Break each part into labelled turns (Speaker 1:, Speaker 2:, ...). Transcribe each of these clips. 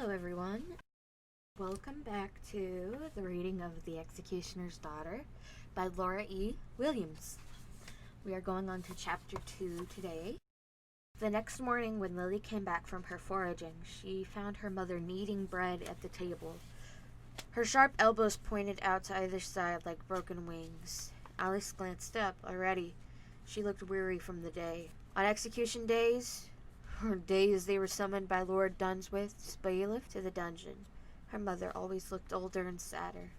Speaker 1: Hello, everyone. Welcome back to the reading of The Executioner's Daughter by Laura E. Williams. We are going on to chapter 2 today. The next morning, when Lily came back from her foraging, she found her mother kneading bread at the table. Her sharp elbows pointed out to either side like broken wings. Alice glanced up. Already, she looked weary from the day. On execution days, or days they were summoned by Lord Dunswith's bailiff to the dungeon, her mother always looked older and sadder.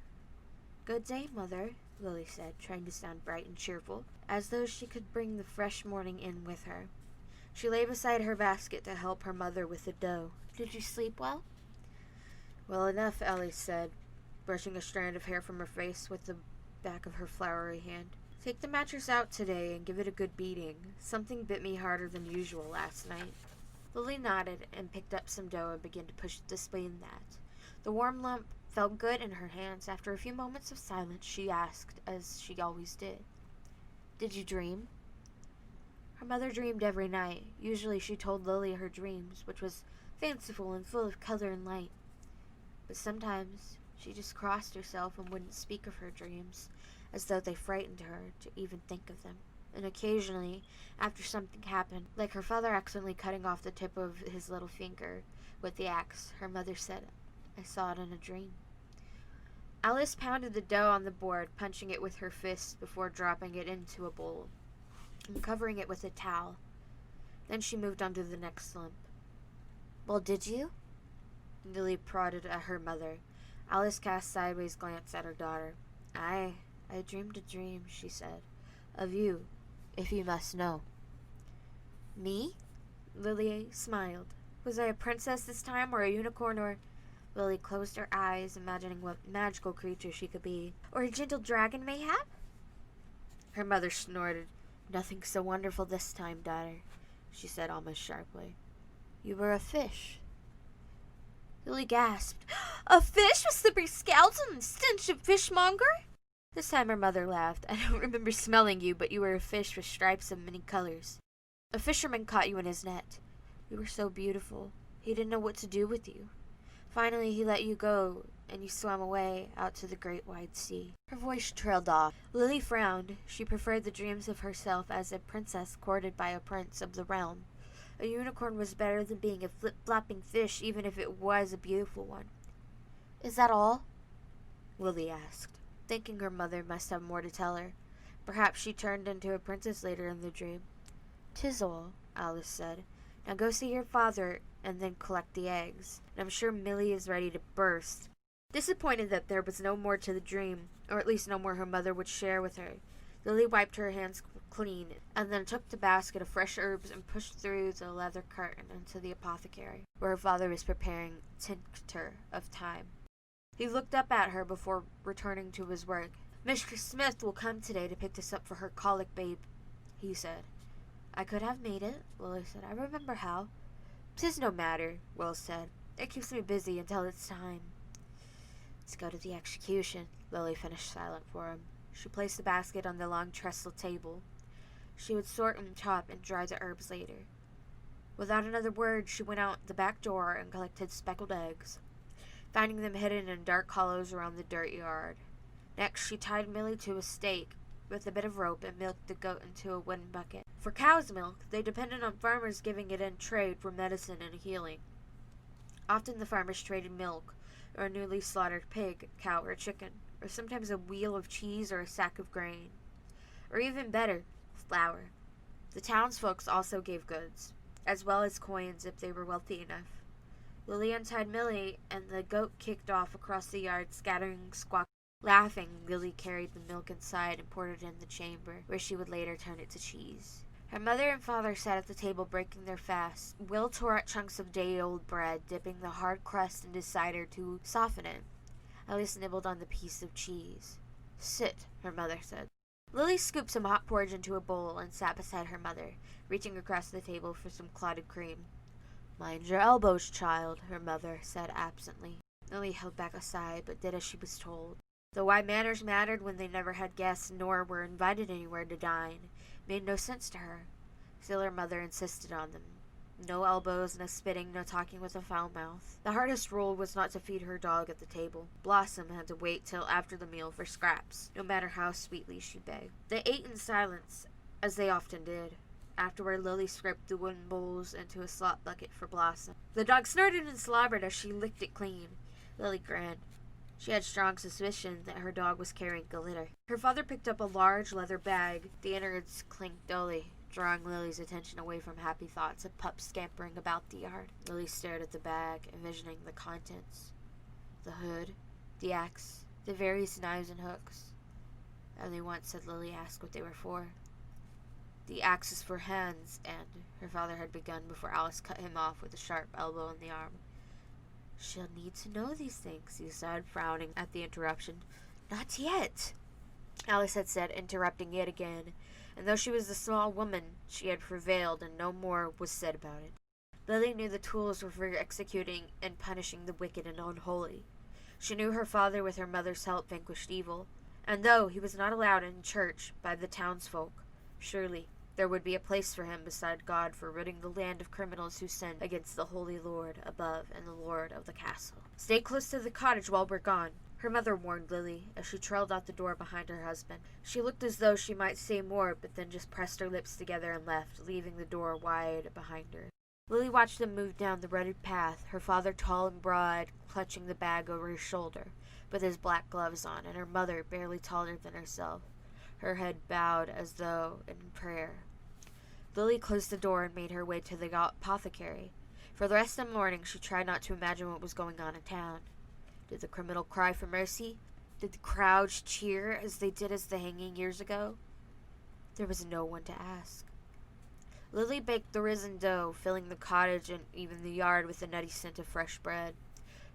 Speaker 1: "Good day, Mother," Lily said, trying to sound bright and cheerful, as though she could bring the fresh morning in with her. She lay beside her basket to help her mother with the dough. "Did you sleep well?" "Well enough," Alice said, brushing a strand of hair from her face with the back of her floury hand. "Take the mattress out today and give it a good beating. Something bit me harder than usual last night." Lily nodded and picked up some dough and began to push the spoon that. The warm lump felt good in her hands. After a few moments of silence, she asked, as she always did, "Did you dream?" Her mother dreamed every night. Usually she told Lily her dreams, which was fanciful and full of color and light. But sometimes she just crossed herself and wouldn't speak of her dreams, as though they frightened her to even think of them. And occasionally, after something happened, like her father accidentally cutting off the tip of his little finger with the axe, her mother said, "I saw it in a dream." Alice pounded the dough on the board, punching it with her fists before dropping it into a bowl and covering it with a towel. Then she moved on to the next lump. "Well, did you?" Lily prodded at her mother. Alice cast a sideways glance at her daughter. I dreamed a dream," she said. "Of you, if you must know." "Me?" Lily smiled. "Was I a princess this time, or a unicorn, or—" Lily closed her eyes, imagining what magical creature she could be. "Or a gentle dragon, mayhap?" Her mother snorted. "Nothing so wonderful this time, daughter," she said almost sharply. "You were a fish." Lily gasped. "A fish with slippery scales and the stench of fishmonger?" This time her mother laughed. "I don't remember smelling you, but you were a fish with stripes of many colors. A fisherman caught you in his net. You were so beautiful. He didn't know what to do with you. Finally he let you go, and you swam away out to the great wide sea." Her voice trailed off. Lily frowned. She preferred the dreams of herself as a princess courted by a prince of the realm. A unicorn was better than being a flip-flopping fish, even if it was a beautiful one. "Is that all?" Lily asked, thinking her mother must have more to tell her. Perhaps she turned into a princess later in the dream. "'Tis all," Alice said. "Now go see your father and then collect the eggs. And I'm sure Millie is ready to burst." Disappointed that there was no more to the dream, or at least no more her mother would share with her, Lily wiped her hands clean and then took the basket of fresh herbs and pushed through the leather curtain into the apothecary, where her father was preparing tincture of thyme. He looked up at her before returning to his work. "Mr. Smith will come today to pick this up for her colic babe," he said. "I could have made it," Lily said. "I remember how." "'Tis no matter," Will said. "It keeps me busy until it's time." "Let's go to the execution," Lily finished silent for him. She placed the basket on the long trestle table. She would sort and chop and dry the herbs later. Without another word, she went out the back door and collected speckled eggs, finding them hidden in dark hollows around the dirt yard. Next, she tied Millie to a stake with a bit of rope and milked the goat into a wooden bucket. For cow's milk, they depended on farmers giving it in trade for medicine and healing. Often the farmers traded milk, or a newly slaughtered pig, cow, or chicken, or sometimes a wheel of cheese or a sack of grain. Or even better, flour. The townsfolk also gave goods, as well as coins if they were wealthy enough. Lily untied Millie, and the goat kicked off across the yard, scattering squawks. Laughing, Lily carried the milk inside and poured it in the chamber, where she would later turn it to cheese. Her mother and father sat at the table breaking their fast. Will tore out chunks of day-old bread, dipping the hard crust into cider to soften it. Alice nibbled on the piece of cheese. "Sit," her mother said. Lily scooped some hot porridge into a bowl and sat beside her mother, reaching across the table for some clotted cream. "Mind your elbows, child," her mother said absently. Lily held back a sigh, but did as she was told. Though why manners mattered when they never had guests nor were invited anywhere to dine, made no sense to her. Still her mother insisted on them. No elbows, no spitting, no talking with a foul mouth. The hardest rule was not to feed her dog at the table. Blossom had to wait till after the meal for scraps, no matter how sweetly she begged. They ate in silence, as they often did. Afterward, Lily scraped the wooden bowls into a slop bucket for Blossom. The dog snorted and slobbered as she licked it clean. Lily grinned. She had strong suspicion that her dog was carrying a litter. Her father picked up a large leather bag. The innards clinked dully, drawing Lily's attention away from happy thoughts of pups scampering about the yard. Lily stared at the bag, envisioning the contents. The hood, the axe, the various knives and hooks. Only once had Lily asked what they were for. The axe is for hands, and her father had begun before Alice cut him off with a sharp elbow in the arm. She'll need to know these things, he said, frowning at the interruption. Not yet, Alice had said, interrupting yet again, and though she was a small woman, she had prevailed, and no more was said about it. Lily knew the tools were for executing and punishing the wicked and unholy. She knew her father with her mother's help vanquished evil, and though he was not allowed in church by the townsfolk, surely there would be a place for him beside God for ridding the land of criminals who sinned against the Holy Lord above and the Lord of the castle. Stay close to the cottage while we're gone, her mother warned Lily as she trailed out the door behind her husband. She looked as though she might say more, but then just pressed her lips together and left, leaving the door wide behind her. Lily watched them move down the rutted path, her father tall and broad, clutching the bag over his shoulder, with his black gloves on, and her mother barely taller than herself, her head bowed as though in prayer. Lily closed the door and made her way to the apothecary. For the rest of the morning she tried not to imagine what was going on in town. Did the criminal cry for mercy? Did the crowds cheer as they did as the hanging years ago? There was no one to ask. Lily baked the risen dough, filling the cottage and even the yard with the nutty scent of fresh bread.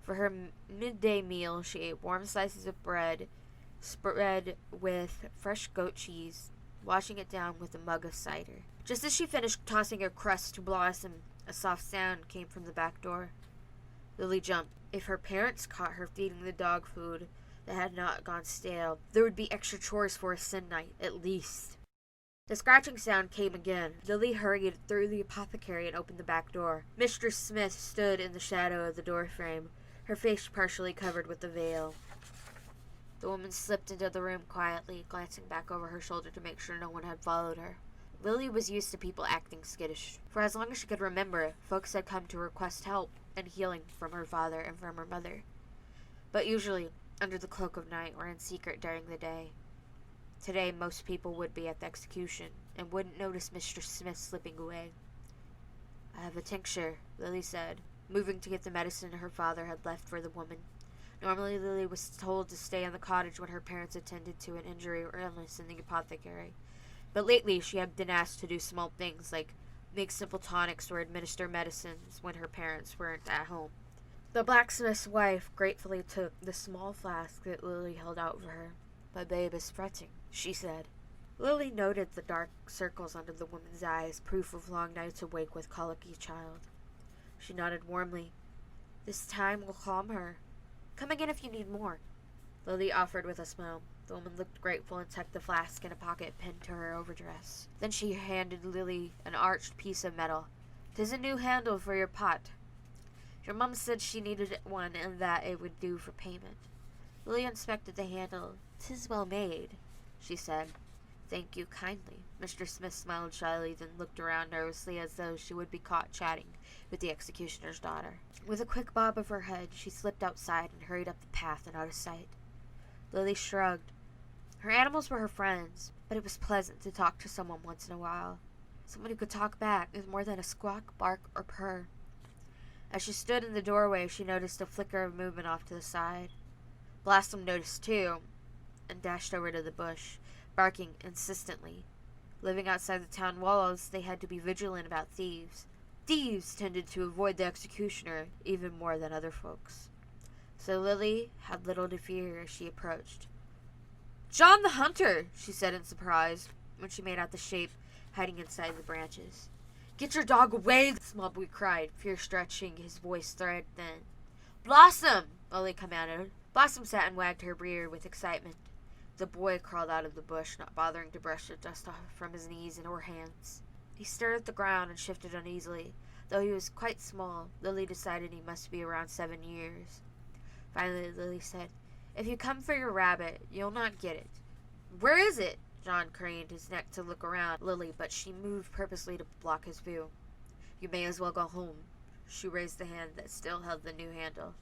Speaker 1: For her midday meal, she ate warm slices of bread, spread with fresh goat cheese, washing it down with a mug of cider. Just as she finished tossing her crust to Blossom, a soft sound came from the back door. Lily jumped. If her parents caught her feeding the dog food that had not gone stale, there would be extra chores for a sin night, at least. The scratching sound came again. Lily hurried through the apothecary and opened the back door. Mistress Smith stood in the shadow of the door frame, her face partially covered with a veil. The woman slipped into the room quietly, glancing back over her shoulder to make sure no one had followed her. Lily was used to people acting skittish. For as long as she could remember, folks had come to request help and healing from her father and from her mother, but usually under the cloak of night or in secret during the day. Today, most people would be at the execution and wouldn't notice Mistress Smith slipping away. I have a tincture, Lily said, moving to get the medicine her father had left for the woman. Normally, Lily was told to stay in the cottage when her parents attended to an injury or illness in the apothecary, but lately she had been asked to do small things like make simple tonics or administer medicines when her parents weren't at home. The blacksmith's wife gratefully took the small flask that Lily held out for her. My babe is fretting, she said. Lily noted the dark circles under the woman's eyes, proof of long nights awake with colicky child. She nodded warmly. This time will calm her. Come again if you need more, Lily offered with a smile. The woman looked grateful and tucked the flask in a pocket pinned to her overdress. Then she handed Lily an arched piece of metal. "'Tis a new handle for your pot. Your mum said she needed one and that it would do for payment." Lily inspected the handle. "'Tis well made," she said. "Thank you kindly." Mistress Smith smiled shyly, then looked around nervously as though she would be caught chatting with the executioner's daughter. With a quick bob of her head, she slipped outside and hurried up the path and out of sight. Lily shrugged. Her animals were her friends, but it was pleasant to talk to someone once in a while. Someone who could talk back with more than a squawk, bark, or purr. As she stood in the doorway, she noticed a flicker of movement off to the side. Blossom noticed too, and dashed over to the bush, barking insistently. Living outside the town walls, they had to be vigilant about thieves. Thieves tended to avoid the executioner even more than other folks. So Lily had little to fear as she approached. "John the Hunter!" she said in surprise, when she made out the shape hiding inside the branches. "Get your dog away!" the small boy cried, fear stretching his voice thread thin. "Blossom!" Lily commanded. Blossom sat and wagged her rear with excitement. The boy crawled out of the bush, not bothering to brush the dust off from his knees or hands. He stared at the ground and shifted uneasily. Though he was quite small, Lily decided he must be around 7 years. Finally, Lily said, "If you come for your rabbit, you'll not get it." "Where is it?" John craned his neck to look around Lily, but she moved purposely to block his view. "You may as well go home." She raised the hand that still held the new handle.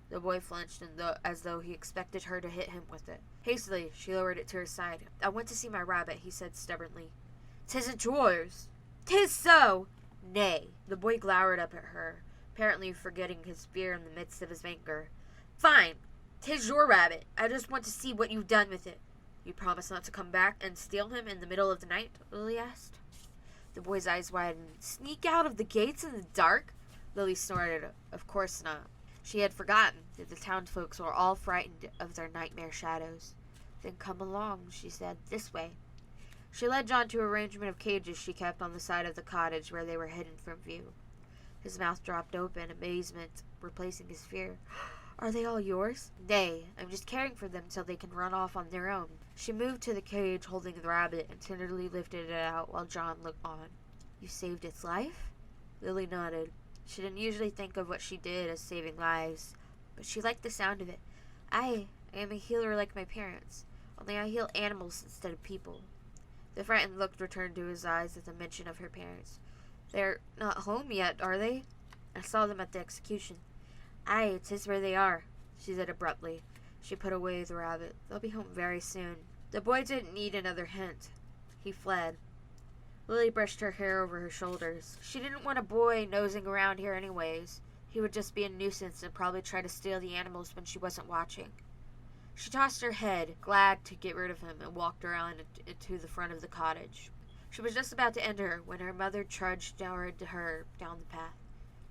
Speaker 1: The boy flinched as though he expected her to hit him with it. Hastily, she lowered it to her side. "I went to see my rabbit," he said stubbornly. "'Tisn't yours." "'Tis so." "Nay." The boy glowered up at her, apparently forgetting his fear in the midst of his anger. "Fine. 'Tis your rabbit. I just want to see what you've done with it." "You promise not to come back and steal him in the middle of the night?" Lily asked. The boy's eyes widened. "Sneak out of the gates in the dark?" Lily snorted. Of course not. She had forgotten that the townsfolk were all frightened of their nightmare shadows. "Then come along," she said. "This way." She led John to an arrangement of cages she kept on the side of the cottage where they were hidden from view. His mouth dropped open, amazement replacing his fear. "Are they all yours?" "Nay, I'm just caring for them till they can run off on their own." She moved to the cage holding the rabbit and tenderly lifted it out while John looked on. "You saved its life?" Lily nodded. She didn't usually think of what she did as saving lives, but she liked the sound of it. I am a healer like my parents, only I heal animals instead of people." The frightened look returned to his eyes at the mention of her parents. "They're not home yet, are they?" "I saw them at the execution." "Aye, 'tis where they are," she said abruptly. She put away the rabbit. "They'll be home very soon." The boy didn't need another hint. He fled. Lily brushed her hair over her shoulders. She didn't want a boy nosing around here anyways. He would just be a nuisance and probably try to steal the animals when she wasn't watching. She tossed her head, glad to get rid of him, and walked around into the front of the cottage. She was just about to enter when her mother trudged toward her down the path.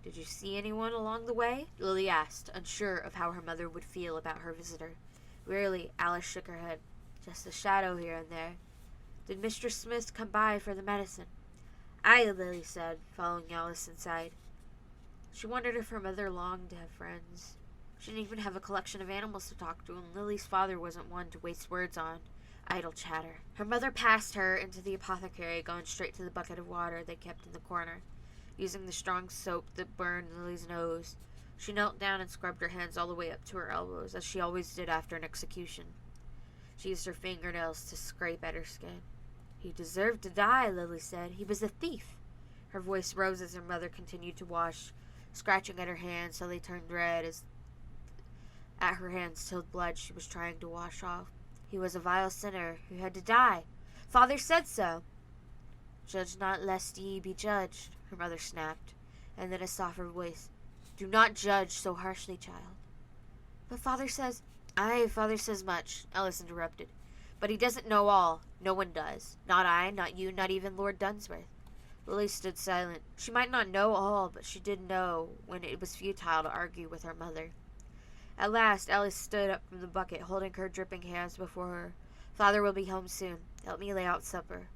Speaker 1: "Did you see anyone along the way?" Lily asked, unsure of how her mother would feel about her visitor. Wearily, Alice shook her head. "Just a shadow here and there." "Did Mr. Smith come by for the medicine?" "Aye," Lily said, following Alice inside. She wondered if her mother longed to have friends. She didn't even have a collection of animals to talk to, and Lily's father wasn't one to waste words on idle chatter. Her mother passed her into the apothecary, going straight to the bucket of water they kept in the corner. Using the strong soap that burned Lily's nose, she knelt down and scrubbed her hands all the way up to her elbows, as she always did after an execution. She used her fingernails to scrape at her skin. "He deserved to die," Lily said. "He was a thief." Her voice rose as her mother continued to wash, scratching at her hands till they turned red as at her hands till blood she was trying to wash off. "He was a vile sinner who had to die. Father said so." "Judge not lest ye be judged," her mother snapped, and then a softer voice. "Do not judge so harshly, child." "But father says—" "Aye, father says much," Alice interrupted. "But he doesn't know all. No one does. Not I, not you, not even Lord Dunsworth." Lily stood silent. She might not know all, but she did know when it was futile to argue with her mother. At last, Alice stood up from the bucket, holding her dripping hands before her. "Father will be home soon. Help me lay out supper."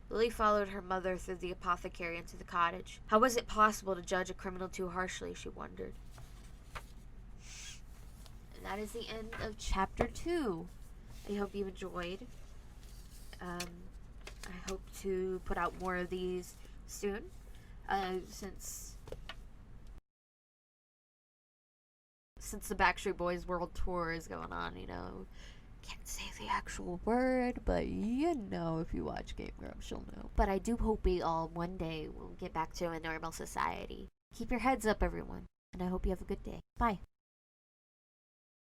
Speaker 1: Lily followed her mother through the apothecary into the cottage. How was it possible to judge a criminal too harshly, she wondered. And that is the end of chapter 2. I hope you enjoyed. I hope to put out more of these soon, since the Backstreet Boys World Tour is going on, Can't say the actual word, but if you watch Game Grumps, you'll know. But I do hope we all one day will get back to a normal society. Keep your heads up, everyone, and I hope you have a good day. Bye.